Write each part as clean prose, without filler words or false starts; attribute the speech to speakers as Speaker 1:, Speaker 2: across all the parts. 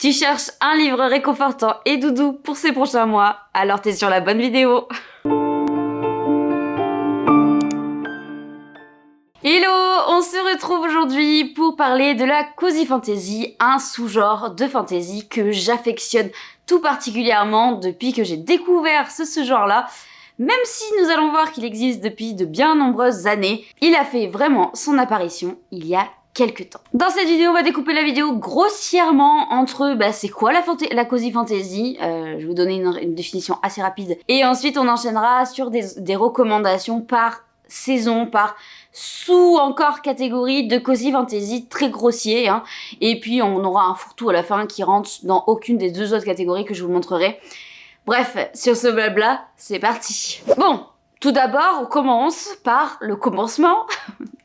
Speaker 1: Tu cherches un livre réconfortant et doudou pour ces prochains mois, alors t'es sur la bonne vidéo. Hello, on se retrouve aujourd'hui pour parler de la cozy fantasy, un sous-genre de fantasy que j'affectionne tout particulièrement depuis que j'ai découvert ce genre-là. Même si nous allons voir qu'il existe depuis de bien nombreuses années, il a fait vraiment son apparition il y a quelques temps. Dans cette vidéo, on va découper la vidéo grossièrement entre c'est quoi la cozy fantasy, je vais vous donner une définition assez rapide, et ensuite on enchaînera sur des recommandations par saison, par sous encore catégorie de cozy fantasy très grossier, hein. Et puis on aura un fourre-tout à la fin qui rentre dans aucune des deux autres catégories que je vous montrerai. Bref, sur ce blabla, c'est parti. Bon, tout d'abord, on commence par le commencement.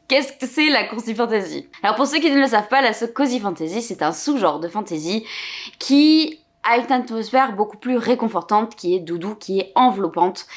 Speaker 1: Qu'est-ce que c'est la cozy fantasy? Alors pour ceux qui ne le savent pas, la cozy fantasy, c'est un sous-genre de fantasy qui a une atmosphère beaucoup plus réconfortante, qui est doudou, qui est enveloppante.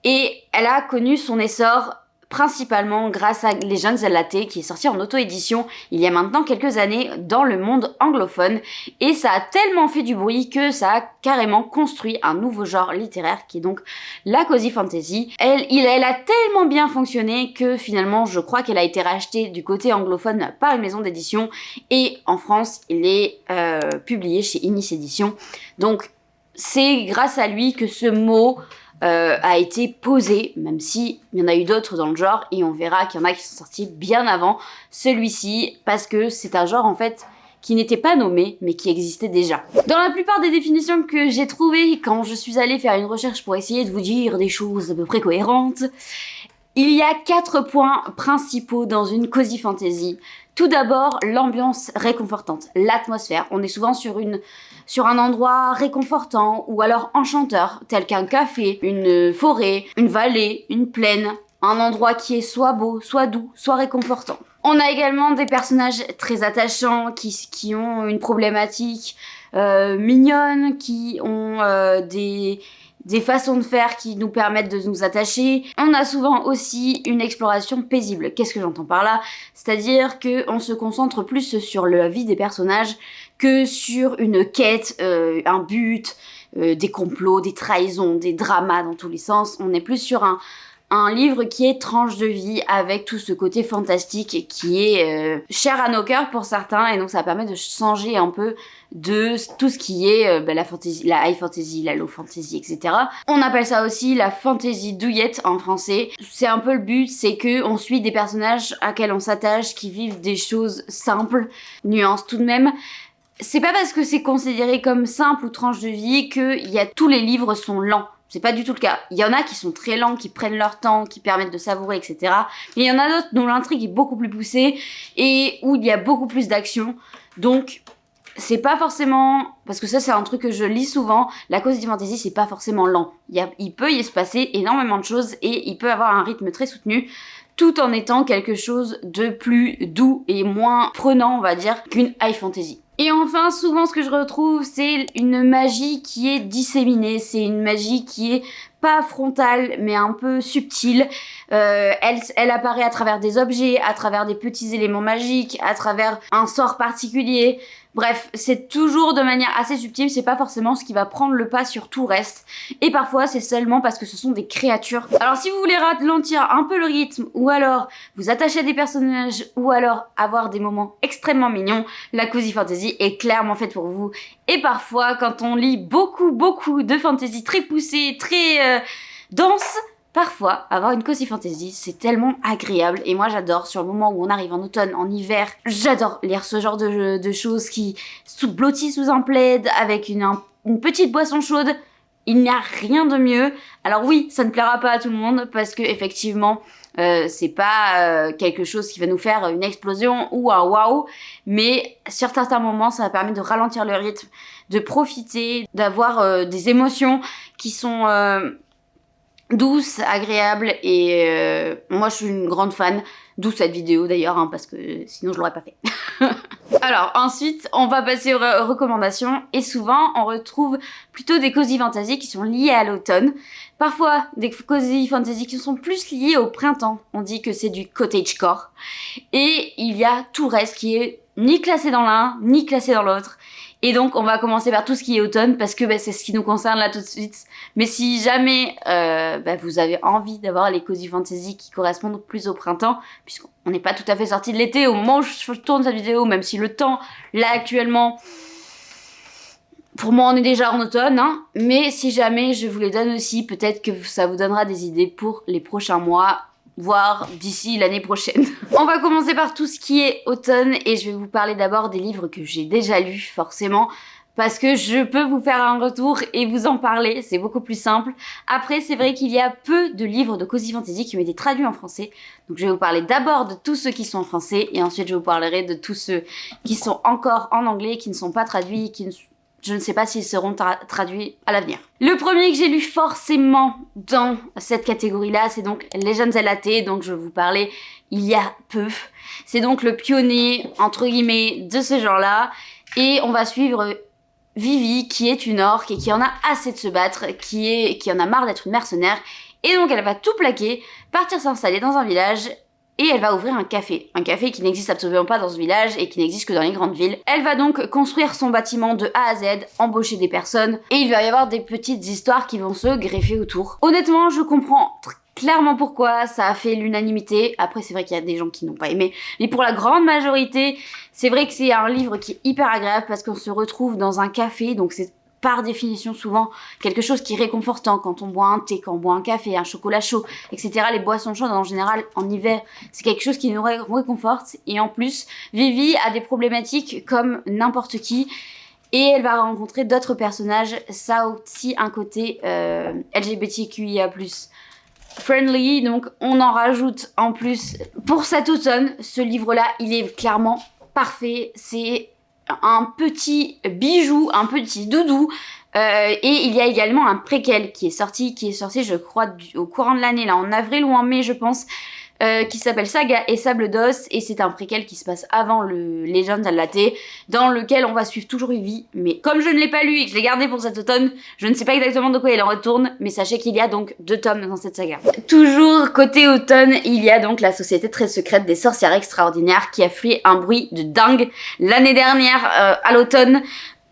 Speaker 1: Et elle a connu son essor principalement grâce à Les Jeunes Allatés, qui est sorti en auto-édition il y a maintenant quelques années dans le monde anglophone, et ça a tellement fait du bruit que ça a carrément construit un nouveau genre littéraire qui est donc la cozy fantasy. Elle a tellement bien fonctionné que finalement je crois qu'elle a été rachetée du côté anglophone par une maison d'édition, et en France il est publié chez Inis Éditions. Donc c'est grâce à lui que ce mot a été posé, même si il y en a eu d'autres dans le genre, et on verra qu'il y en a qui sont sortis bien avant celui-ci, parce que c'est un genre en fait qui n'était pas nommé, mais qui existait déjà. Dans la plupart des définitions que j'ai trouvées quand je suis allée faire une recherche pour essayer de vous dire des choses à peu près cohérentes, il y a 4 points principaux dans une cozy fantasy. Tout d'abord, l'ambiance réconfortante, l'atmosphère. On est souvent sur un endroit réconfortant ou alors enchanteur, tel qu'un café, une forêt, une vallée, une plaine, un endroit qui est soit beau, soit doux, soit réconfortant. On a également des personnages très attachants qui ont une problématique mignonne, qui ont des façons de faire qui nous permettent de nous attacher. On a souvent aussi une exploration paisible. Qu'est-ce que j'entends par là? C'est-à-dire qu'on se concentre plus sur la vie des personnages que sur une quête, un but, des complots, des trahisons, des dramas dans tous les sens. On est plus sur un livre qui est tranche de vie avec tout ce côté fantastique qui est cher à nos cœurs pour certains, et donc ça permet de changer un peu de tout ce qui est la fantasy, la high fantasy, la low fantasy, etc. On appelle ça aussi la fantasy douillette en français. C'est un peu le but, c'est que on suit des personnages auxquels on s'attache, qui vivent des choses simples, nuances tout de même. C'est pas parce que c'est considéré comme simple ou tranche de vie que tous les livres sont lents. C'est pas du tout le cas. Il y en a qui sont très lents, qui prennent leur temps, qui permettent de savourer, etc. Mais il y en a d'autres dont l'intrigue est beaucoup plus poussée et où il y a beaucoup plus d'action. Donc, c'est pas forcément... Parce que ça, c'est un truc que je lis souvent. La cozy fantasy, c'est pas forcément lent. Il peut y se passer énormément de choses et il peut avoir un rythme très soutenu, tout en étant quelque chose de plus doux et moins prenant, on va dire, qu'une high fantasy. Et enfin, souvent, ce que je retrouve, c'est une magie qui est disséminée. C'est une magie qui est pas frontale, mais un peu subtile. Elle apparaît à travers des objets, à travers des petits éléments magiques, à travers un sort particulier. Bref, c'est toujours de manière assez subtile, c'est pas forcément ce qui va prendre le pas sur tout le reste. Et parfois, c'est seulement parce que ce sont des créatures. Alors si vous voulez ralentir un peu le rythme, ou alors vous attacher à des personnages, ou alors avoir des moments extrêmement mignons, la cozy fantasy est clairement faite pour vous. Et parfois, quand on lit beaucoup de fantasy très poussée, très dense, parfois, avoir une cozy fantasy, c'est tellement agréable. Et moi, j'adore, sur le moment où on arrive en automne, en hiver, j'adore lire ce genre de choses qui blottissent sous un plaid, avec une petite boisson chaude. Il n'y a rien de mieux. Alors oui, ça ne plaira pas à tout le monde, parce que effectivement, c'est pas quelque chose qui va nous faire une explosion ou un waouh, mais sur certains moments, ça va permettre de ralentir le rythme, de profiter, d'avoir des émotions qui sont... douce, agréable, et moi je suis une grande fan, d'où cette vidéo d'ailleurs, hein, parce que sinon je l'aurais pas fait. Alors ensuite on va passer aux recommandations, et souvent on retrouve plutôt des cozy fantasy qui sont liées à l'automne, parfois des cozy fantasy qui sont plus liées au printemps, on dit que c'est du cottagecore, et il y a tout le reste qui est ni classé dans l'un, ni classé dans l'autre. Et donc on va commencer par tout ce qui est automne parce que c'est ce qui nous concerne là tout de suite. Mais si jamais vous avez envie d'avoir les cozy fantasy qui correspondent plus au printemps, puisqu'on n'est pas tout à fait sorti de l'été au moment où je tourne cette vidéo, même si le temps là actuellement, pour moi on est déjà en automne, hein, mais si jamais je vous les donne aussi, peut-être que ça vous donnera des idées pour les prochains mois, voire d'ici l'année prochaine. On va commencer par tout ce qui est automne et je vais vous parler d'abord des livres que j'ai déjà lus, forcément, parce que je peux vous faire un retour et vous en parler, c'est beaucoup plus simple. Après, c'est vrai qu'il y a peu de livres de cozy fantasy qui ont été traduits en français, donc je vais vous parler d'abord de tous ceux qui sont en français et ensuite je vous parlerai de tous ceux qui sont encore en anglais, qui ne sont pas traduits, je ne sais pas s'ils seront traduits à l'avenir. Le premier que j'ai lu forcément dans cette catégorie-là, c'est donc Legends LAT, donc je vais vous parler il y a peu. C'est donc le pionnier, entre guillemets, de ce genre-là. Et on va suivre Vivi, qui est une orque et qui en a assez de se battre, qui en a marre d'être une mercenaire. Et donc elle va tout plaquer, partir s'installer dans un village. Et elle va ouvrir un café qui n'existe absolument pas dans ce village et qui n'existe que dans les grandes villes. Elle va donc construire son bâtiment de A à Z, embaucher des personnes, et il va y avoir des petites histoires qui vont se greffer autour. Honnêtement, je comprends clairement pourquoi ça a fait l'unanimité. Après, c'est vrai qu'il y a des gens qui n'ont pas aimé, mais pour la grande majorité, c'est vrai que c'est un livre qui est hyper agréable parce qu'on se retrouve dans un café, donc c'est par définition souvent quelque chose qui est réconfortant quand on boit un thé, quand on boit un café, un chocolat chaud, etc. Les boissons chaudes en général en hiver, c'est quelque chose qui nous réconforte. Et en plus, Vivi a des problématiques comme n'importe qui et elle va rencontrer d'autres personnages. Ça a aussi un côté LGBTQIA+. Friendly, donc on en rajoute en plus. Pour cet automne, ce livre-là, il est clairement parfait. C'est un petit bijou, un petit doudou. Et il y a également un préquel qui est sorti je crois au courant de l'année, là en avril ou en mai je pense, qui s'appelle Saga et Sable d'Os, et c'est un préquel qui se passe avant le Legends LAT, dans lequel on va suivre toujours Vivi, mais comme je ne l'ai pas lu et que je l'ai gardé pour cet automne, je ne sais pas exactement de quoi il en retourne, mais sachez qu'il y a donc 2 tomes dans cette saga. Toujours côté automne, il y a donc la société très secrète des sorcières extraordinaires qui a fait un bruit de dingue l'année dernière à l'automne,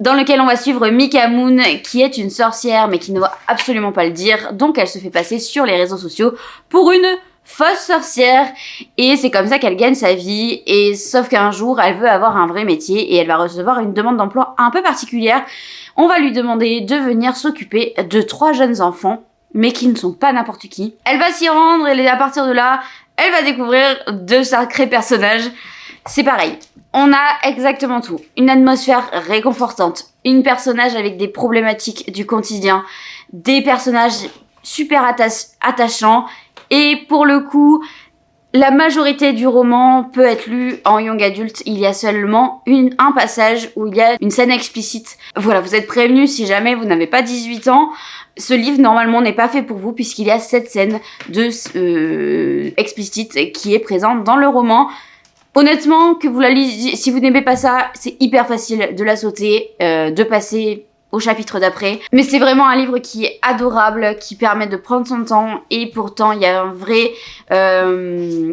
Speaker 1: dans lequel on va suivre Mika Moon, qui est une sorcière mais qui ne va absolument pas le dire, donc elle se fait passer sur les réseaux sociaux pour une fausse sorcière, et c'est comme ça qu'elle gagne sa vie. Et sauf qu'un jour elle veut avoir un vrai métier et elle va recevoir une demande d'emploi un peu particulière. On va lui demander de venir s'occuper de 3 jeunes enfants, mais qui ne sont pas n'importe qui. Elle va s'y rendre et à partir de là, elle va découvrir de sacrés personnages. C'est pareil, on a exactement tout. Une atmosphère réconfortante, une personnage avec des problématiques du quotidien, des personnages super attachants. Et pour le coup, la majorité du roman peut être lu en young adulte. Il y a seulement un passage où il y a une scène explicite. Voilà, vous êtes prévenus si jamais vous n'avez pas 18 ans. Ce livre, normalement, n'est pas fait pour vous puisqu'il y a cette scène explicite qui est présente dans le roman. Honnêtement, que vous la lisiez, si vous n'aimez pas ça, c'est hyper facile de la sauter, de passer au chapitre d'après. Mais c'est vraiment un livre qui est adorable, qui permet de prendre son temps, et pourtant il y a un vrai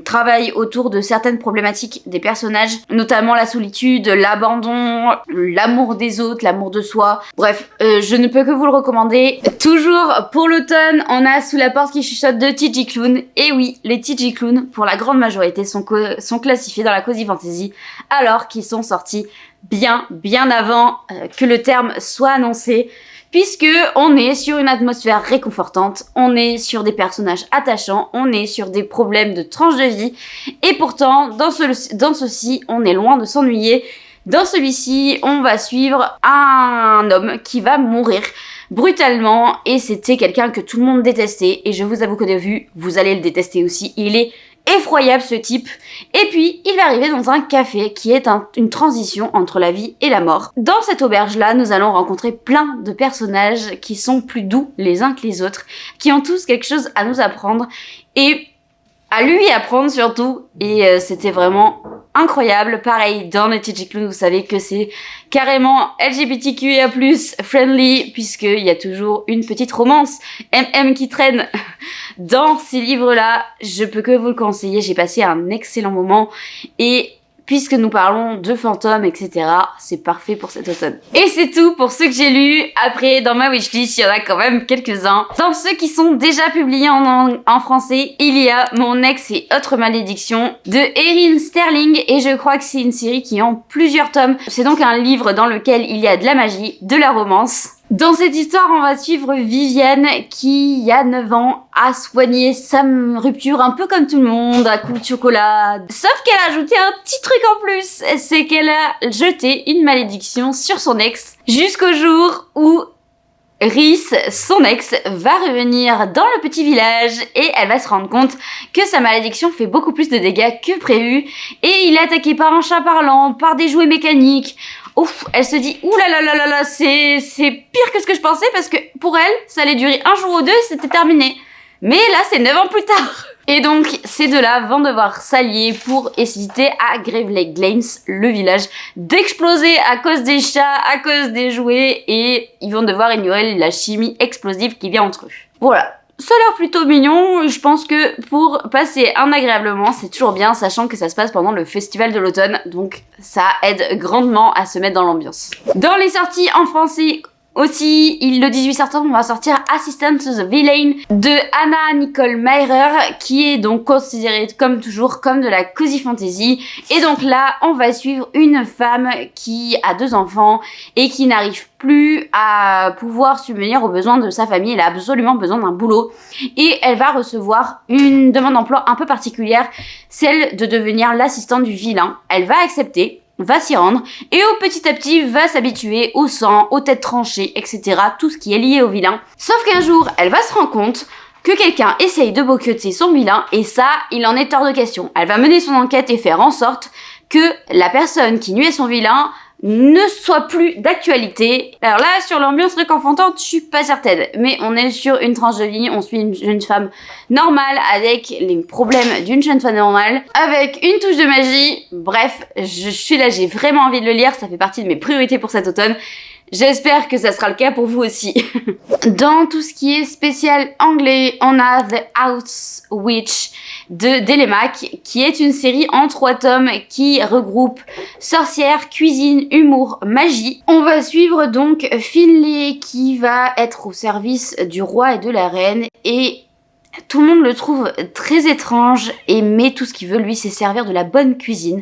Speaker 1: travail autour de certaines problématiques des personnages, notamment la solitude, l'abandon, l'amour des autres, l'amour de soi. Bref, je ne peux que vous le recommander. Toujours pour l'automne, on a Sous la porte qui chuchote de TJ Klune. Et oui, les TJ Klune, pour la grande majorité, sont classifiés dans la cozy fantasy, alors qu'ils sont sortis bien avant que le terme soit annoncé, puisque on est sur une atmosphère réconfortante, on est sur des personnages attachants, on est sur des problèmes de tranche de vie, et pourtant, dans ceci, on est loin de s'ennuyer. Dans celui-ci, on va suivre un homme qui va mourir brutalement, et c'était quelqu'un que tout le monde détestait, et je vous avoue qu'au début, vous allez le détester aussi. Il est effroyable ce type. Et puis il va arriver dans un café qui est une transition entre la vie et la mort. Dans cette auberge là, nous allons rencontrer plein de personnages qui sont plus doux les uns que les autres, qui ont tous quelque chose à nous apprendre et à lui apprendre surtout. Et c'était vraiment incroyable. Pareil, dans les TJ Klune, vous savez que c'est carrément LGBTQIA+, friendly, puisqu'il y a toujours une petite romance MM qui traîne dans ces livres-là. Je peux que vous le conseiller, j'ai passé un excellent moment. Et puisque nous parlons de fantômes, etc. C'est parfait pour cet automne. Et c'est tout pour ceux que j'ai lus. Après, dans ma wishlist, il y en a quand même quelques-uns. Dans ceux qui sont déjà publiés en français, il y a Mon ex et autres malédictions de Erin Sterling, et je crois que c'est une série qui est en plusieurs tomes. C'est donc un livre dans lequel il y a de la magie, de la romance. Dans cette histoire, on va suivre Vivienne qui, il y a 9 ans, a soigné sa rupture un peu comme tout le monde, à coups de chocolat. Sauf qu'elle a ajouté un petit truc en plus, c'est qu'elle a jeté une malédiction sur son ex jusqu'au jour où Rhys, son ex, va revenir dans le petit village et elle va se rendre compte que sa malédiction fait beaucoup plus de dégâts que prévu et il est attaqué par un chat parlant, par des jouets mécaniques. Ouf, elle se dit, ouh là là là là là, c'est pire que ce que je pensais parce que pour elle, ça allait durer un jour ou deux et c'était terminé. Mais là, c'est 9 ans plus tard. Et donc, ces deux-là vont devoir s'allier pour éviter à Grave Lake Glens, le village, d'exploser à cause des chats, à cause des jouets, et ils vont devoir ignorer la chimie explosive qui vient entre eux. Voilà. Ça a l'air plutôt mignon, je pense que pour passer un agréable moment, c'est toujours bien, sachant que ça se passe pendant le festival de l'automne, donc ça aide grandement à se mettre dans l'ambiance. Dans les sorties en français aussi, le 18 septembre, on va sortir Assistant to the Villain de Anna Nicole Meirer, qui est donc considérée comme toujours comme de la cozy fantasy. Et donc là, on va suivre une femme qui a 2 enfants et qui n'arrive plus à pouvoir subvenir aux besoins de sa famille. Elle a absolument besoin d'un boulot et elle va recevoir une demande d'emploi un peu particulière, celle de devenir l'assistante du vilain. Elle va accepter, va s'y rendre et petit à petit va s'habituer au sang, aux têtes tranchées, etc. Tout ce qui est lié au vilain. Sauf qu'un jour, elle va se rendre compte que quelqu'un essaye de boycotter son vilain et ça, il en est hors de question. Elle va mener son enquête et faire en sorte que la personne qui nuit à son vilain ne soit plus d'actualité. Alors là, sur l'ambiance réconfortante, je suis pas certaine. Mais on est sur une tranche de vie, on suit une jeune femme normale avec les problèmes d'une jeune femme normale, avec une touche de magie. Bref, je suis là, j'ai vraiment envie de le lire, ça fait partie de mes priorités pour cet automne. J'espère que ça sera le cas pour vous aussi. Dans tout ce qui est spécial anglais, on a The House Witch de Telemaque, qui est une série en 3 tomes qui regroupe sorcière, cuisine, humour, magie. On va suivre donc Finlay qui va être au service du roi et de la reine et tout le monde le trouve très étrange mais tout ce qu'il veut lui c'est servir de la bonne cuisine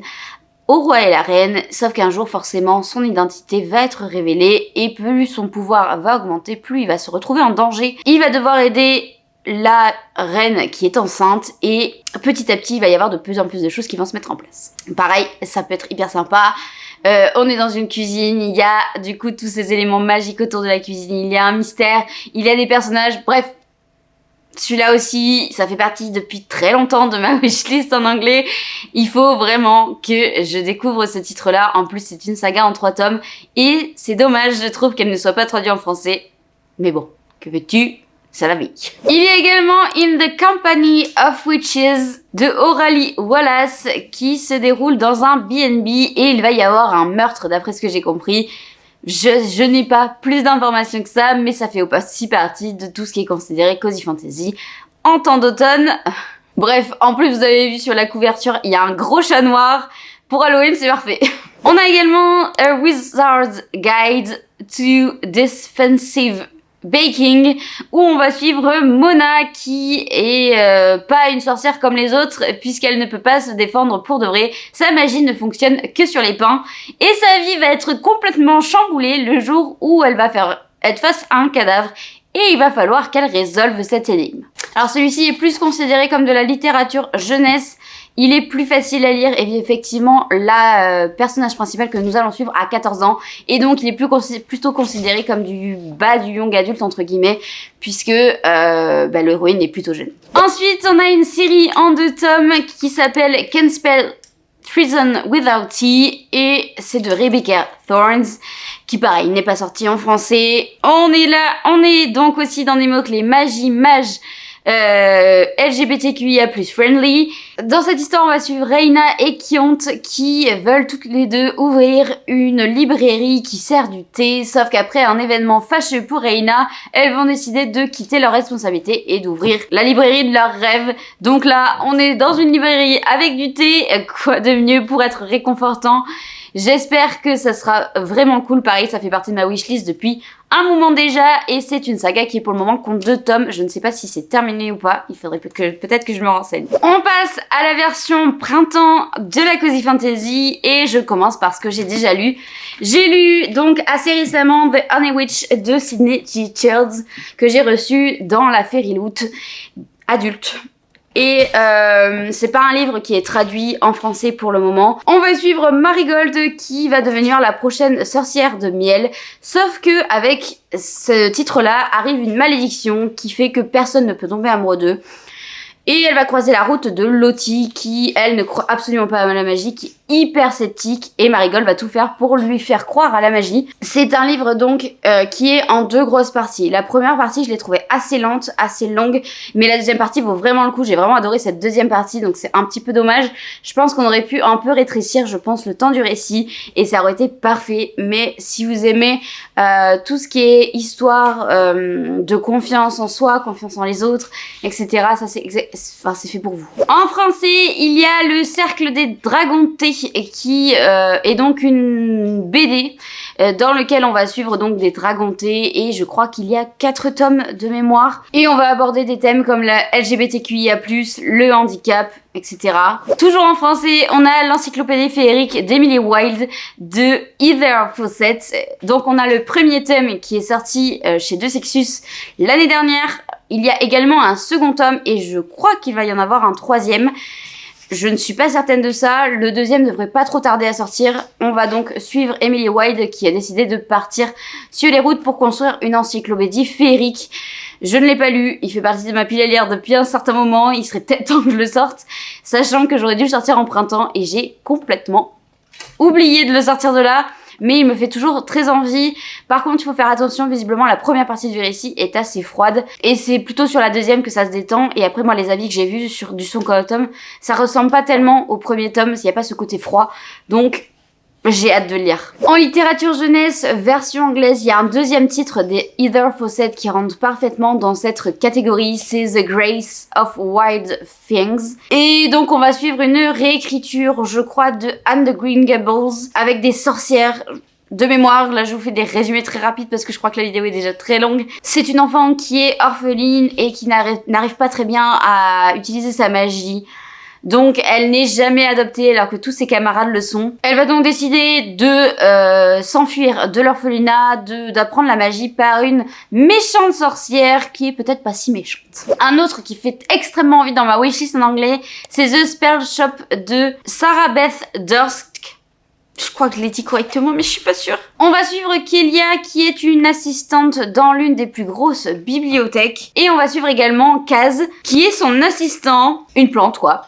Speaker 1: au roi et la reine, sauf qu'un jour forcément son identité va être révélée et plus son pouvoir va augmenter, plus il va se retrouver en danger. Il va devoir aider la reine qui est enceinte et petit à petit il va y avoir de plus en plus de choses qui vont se mettre en place. Pareil, ça peut être hyper sympa. On est dans une cuisine, il y a du coup tous ces éléments magiques autour de la cuisine, il y a un mystère, il y a des personnages, bref. Celui-là aussi, ça fait partie depuis très longtemps de ma wishlist en anglais. Il faut vraiment que je découvre ce titre-là. En plus, c'est une saga en 3 tomes. Et c'est dommage, je trouve, qu'elle ne soit pas traduite en français. Mais bon, que veux-tu ? C'est la vie. Il y a également In the Company of Witches de Aurélie Wallace qui se déroule dans un B&B et il va y avoir un meurtre d'après ce que j'ai compris. Je n'ai pas plus d'informations que ça, mais ça fait aussi partie de tout ce qui est considéré cozy fantasy en temps d'automne. Bref, en plus vous avez vu sur la couverture, il y a un gros chat noir. Pour Halloween, c'est parfait. On a également A Wizard's Guide to Defensive Baking, où on va suivre Mona qui est pas une sorcière comme les autres puisqu'elle ne peut pas se défendre pour de vrai. Sa magie ne fonctionne que sur les pains et sa vie va être complètement chamboulée le jour où elle va être face à un cadavre et il va falloir qu'elle résolve cette énigme. Alors celui-ci est plus considéré comme de la littérature jeunesse. Il est plus facile à lire et effectivement, la personnage principal que nous allons suivre a 14 ans et donc il est plutôt considéré comme du bas du young adulte entre guillemets puisque l'héroïne est plutôt jeune. Ensuite, on a une série en 2 tomes qui s'appelle Can Spell Treason Without Tea et c'est de Rebecca Thorns qui pareil n'est pas sorti en français. On est donc aussi dans des mots-clés magie, mage, LGBTQIA+ friendly. Dans cette histoire, on va suivre Reina et Kyont qui veulent toutes les deux ouvrir une librairie qui sert du thé, sauf qu'après un événement fâcheux pour Reina, elles vont décider de quitter leurs responsabilités et d'ouvrir la librairie de leurs rêves. Donc là, on est dans une librairie avec du thé, quoi de mieux pour être réconfortant. J'espère que ça sera vraiment cool. Pareil, ça fait partie de ma wishlist depuis un moment déjà et c'est une saga qui pour le moment compte 2 tomes. Je ne sais pas si c'est terminé ou pas. Il faudrait peut-être que je me renseigne. On passe à la version printemps de la Cozy Fantasy et je commence par ce que j'ai déjà lu. J'ai lu donc assez récemment The Honey Witch de Sydney G. Childs que j'ai reçu dans la Fairy Loot adulte. Et c'est pas un livre qui est traduit en français pour le moment. On va suivre Marigold qui va devenir la prochaine sorcière de miel. Sauf que avec ce titre-là arrive une malédiction qui fait que personne ne peut tomber amoureux d'eux. Et elle va croiser la route de Lottie qui, elle, ne croit absolument pas à la magie, qui est hyper sceptique et Marigold va tout faire pour lui faire croire à la magie. C'est un livre donc qui est en 2 grosses parties. La première partie, je l'ai trouvée assez lente, assez longue, mais la deuxième partie vaut vraiment le coup. J'ai vraiment adoré cette deuxième partie, donc c'est un petit peu dommage. Je pense qu'on aurait pu un peu rétrécir, je pense, le temps du récit et ça aurait été parfait. Mais si vous aimez tout ce qui est histoire de confiance en soi, confiance en les autres, etc., ça c'est fait pour vous. En français, il y a le Cercle des Dragons de thé qui est donc une BD dans lequel on va suivre donc des dragons de thé et je crois qu'il y a 4 tomes de mémoire et on va aborder des thèmes comme la LGBTQIA+, le handicap, etc. Toujours en français, on a l'encyclopédie féerique d'Emily Wilde de Heather Fawcett. Donc on a le premier tome qui est sorti chez Deux Sexus l'année dernière. Il y a également un second tome et je crois qu'il va y en avoir un 3e. Je ne suis pas certaine de ça. Le 2e devrait pas trop tarder à sortir. On va donc suivre Emily Wilde qui a décidé de partir sur les routes pour construire une encyclopédie féerique. Je ne l'ai pas lu, il fait partie de ma pile à lire depuis un certain moment, il serait peut-être temps que je le sorte, sachant que j'aurais dû le sortir en printemps et j'ai complètement oublié de le sortir de là. Mais il me fait toujours très envie. Par contre, il faut faire attention, visiblement la première partie du récit est assez froide et c'est plutôt sur la deuxième que ça se détend. Et après moi les avis que j'ai vus sur du second tome, ça ressemble pas tellement au premier tome, s'il n'y a pas ce côté froid. Donc j'ai hâte de le lire. En littérature jeunesse, version anglaise, il y a un 2e titre des Heather Fawcett qui rentre parfaitement dans cette catégorie, c'est The Grace of Wild Things. Et donc on va suivre une réécriture, je crois, de Anne de Green Gables, avec des sorcières. De mémoire, là je vous fais des résumés très rapides parce que je crois que la vidéo est déjà très longue. C'est une enfant qui est orpheline et qui n'arrive pas très bien à utiliser sa magie. Donc elle n'est jamais adoptée alors que tous ses camarades le sont. Elle va donc décider de s'enfuir de l'orphelinat, d'apprendre la magie par une méchante sorcière qui est peut-être pas si méchante. Un autre qui fait extrêmement envie dans ma wishlist en anglais, c'est The Spell Shop de Sarah Beth Durst. Je crois que je l'ai dit correctement, mais je suis pas sûre. On va suivre Kélia, qui est une assistante dans l'une des plus grosses bibliothèques. Et on va suivre également Kaz, qui est son assistant. Une plante, quoi.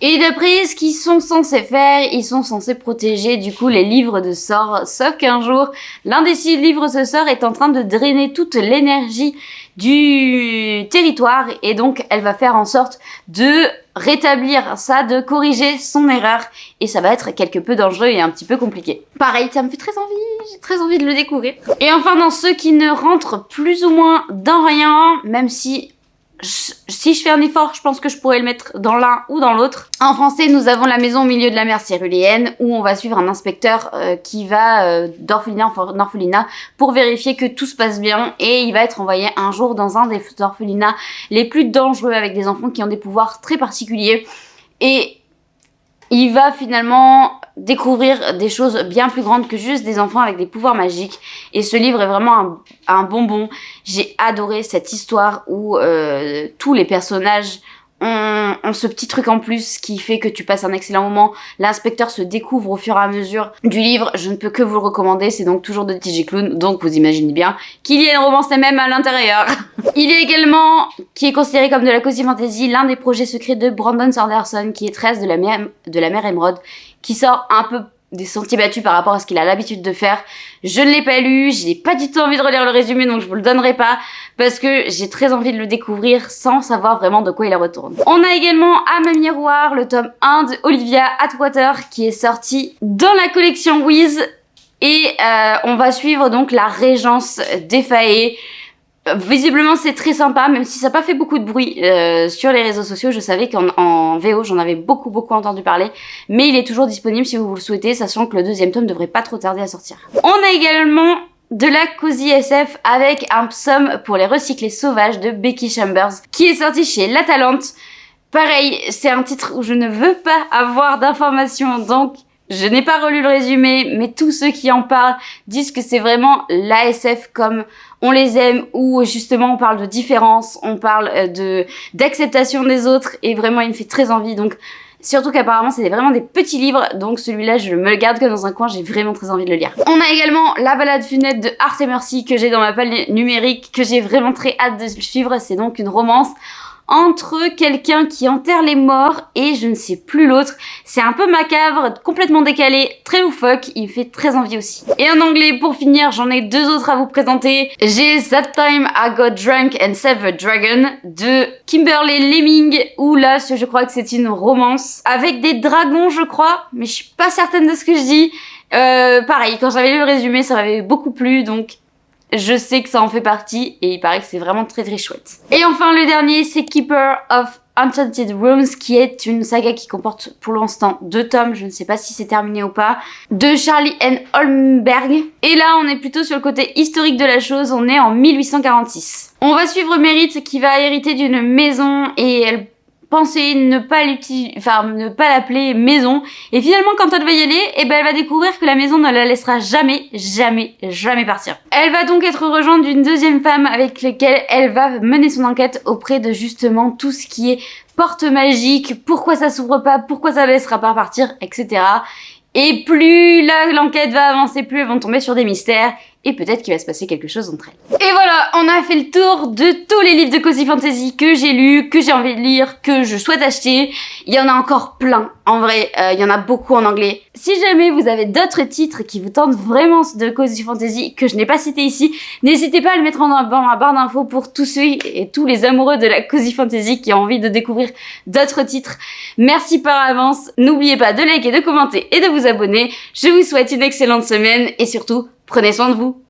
Speaker 1: Et d'après ce qu'ils sont censés faire, ils sont censés protéger du coup les livres de sorts. Sauf qu'un jour, l'un des 6 livres de sorts est en train de drainer toute l'énergie du territoire. Et donc, elle va faire en sorte de rétablir ça, de corriger son erreur. Et ça va être quelque peu dangereux et un petit peu compliqué. Pareil, ça me fait très envie, j'ai très envie de le découvrir. Et enfin, dans ceux qui ne rentrent plus ou moins dans rien, même si je fais un effort, je pense que je pourrais le mettre dans l'un ou dans l'autre. En français, nous avons La Maison au milieu de la mer céruléenne, où on va suivre un inspecteur qui va d'orphelinat en orphelinat pour vérifier que tout se passe bien. Et il va être envoyé un jour dans un des orphelinats les plus dangereux avec des enfants qui ont des pouvoirs très particuliers. Et il va finalement découvrir des choses bien plus grandes que juste des enfants avec des pouvoirs magiques. Et ce livre est vraiment un bonbon. J'ai adoré cette histoire où tous les personnages ont ce petit truc en plus qui fait que tu passes un excellent moment. L'inspecteur se découvre au fur et à mesure du livre. Je ne peux que vous le recommander. C'est donc toujours de TJ Klune. Donc vous imaginez bien qu'il y a une romance même à l'intérieur. Il est également, qui est considéré comme de la cozy fantasy, l'un des projets secrets de Brandon Sanderson, qui est 13 de la mer Émeraude, qui sort un peu des sentiers battus par rapport à ce qu'il a l'habitude de faire. Je ne l'ai pas lu, j'ai pas du tout envie de relire le résumé, donc je vous le donnerai pas, parce que j'ai très envie de le découvrir sans savoir vraiment de quoi il retourne. On a également À ma miroir, le tome 1 de Olivia Atwater, qui est sorti dans la collection Wiz, et on va suivre donc la régence des Fae. Visiblement c'est très sympa, même si ça n'a pas fait beaucoup de bruit sur les réseaux sociaux. Je savais qu'en VO j'en avais beaucoup entendu parler, mais il est toujours disponible si vous le souhaitez, sachant que le deuxième tome devrait pas trop tarder à sortir. On a également de la Cozy SF avec un psaume pour les recyclés sauvages de Becky Chambers, qui est sorti chez La Talente. Pareil, c'est un titre où je ne veux pas avoir d'informations, donc je n'ai pas relu le résumé, mais tous ceux qui en parlent disent que c'est vraiment l'ASF comme on les aime, où justement on parle de différence, on parle d'acceptation des autres, et vraiment il me fait très envie. Donc surtout qu'apparemment c'est vraiment des petits livres, donc celui-là je me le garde que dans un coin, j'ai vraiment très envie de le lire. On a également La balade funèbre de Art et Mercy que j'ai dans ma palle numérique, que j'ai vraiment très hâte de suivre. C'est donc une romance entre quelqu'un qui enterre les morts et je ne sais plus l'autre. C'est un peu macabre, complètement décalé, très loufoque, il me fait très envie aussi. Et en anglais, pour finir, j'en ai deux autres à vous présenter. J'ai That Time I Got Drunk and Saved a Dragon de Kimberly Lemming, où là, je crois que c'est une romance avec des dragons, je crois, mais je suis pas certaine de ce que je dis. Pareil, quand j'avais lu le résumé, ça m'avait beaucoup plu, donc je sais que ça en fait partie et il paraît que c'est vraiment très chouette. Et enfin le dernier, c'est Keeper of Enchanted Rooms, qui est une saga qui comporte pour l'instant 2 tomes, je ne sais pas si c'est terminé ou pas, de Charlie N. Holmberg. Et là on est plutôt sur le côté historique de la chose, on est en 1846. On va suivre Merit qui va hériter d'une maison et elle pensait ne pas l'appeler maison, et finalement quand elle va y aller, elle va découvrir que la maison ne la laissera jamais partir. Elle va donc être rejointe d'une deuxième femme avec laquelle elle va mener son enquête auprès de justement tout ce qui est porte magique, pourquoi ça s'ouvre pas, pourquoi ça ne laissera pas partir, etc. Et plus l'enquête va avancer, plus elles vont tomber sur des mystères, et peut-être qu'il va se passer quelque chose entre elles. Et voilà, on a fait le tour de tous les livres de Cozy Fantasy que j'ai lus, que j'ai envie de lire, que je souhaite acheter. Il y en a encore plein, en vrai, il y en a beaucoup en anglais. Si jamais vous avez d'autres titres qui vous tentent vraiment de Cozy Fantasy, que je n'ai pas cité ici, n'hésitez pas à le mettre dans la barre d'infos pour tous ceux et tous les amoureux de la Cozy Fantasy qui ont envie de découvrir d'autres titres. Merci par avance, n'oubliez pas de liker, de commenter et de vous abonner. Je vous souhaite une excellente semaine et surtout, prenez soin de vous.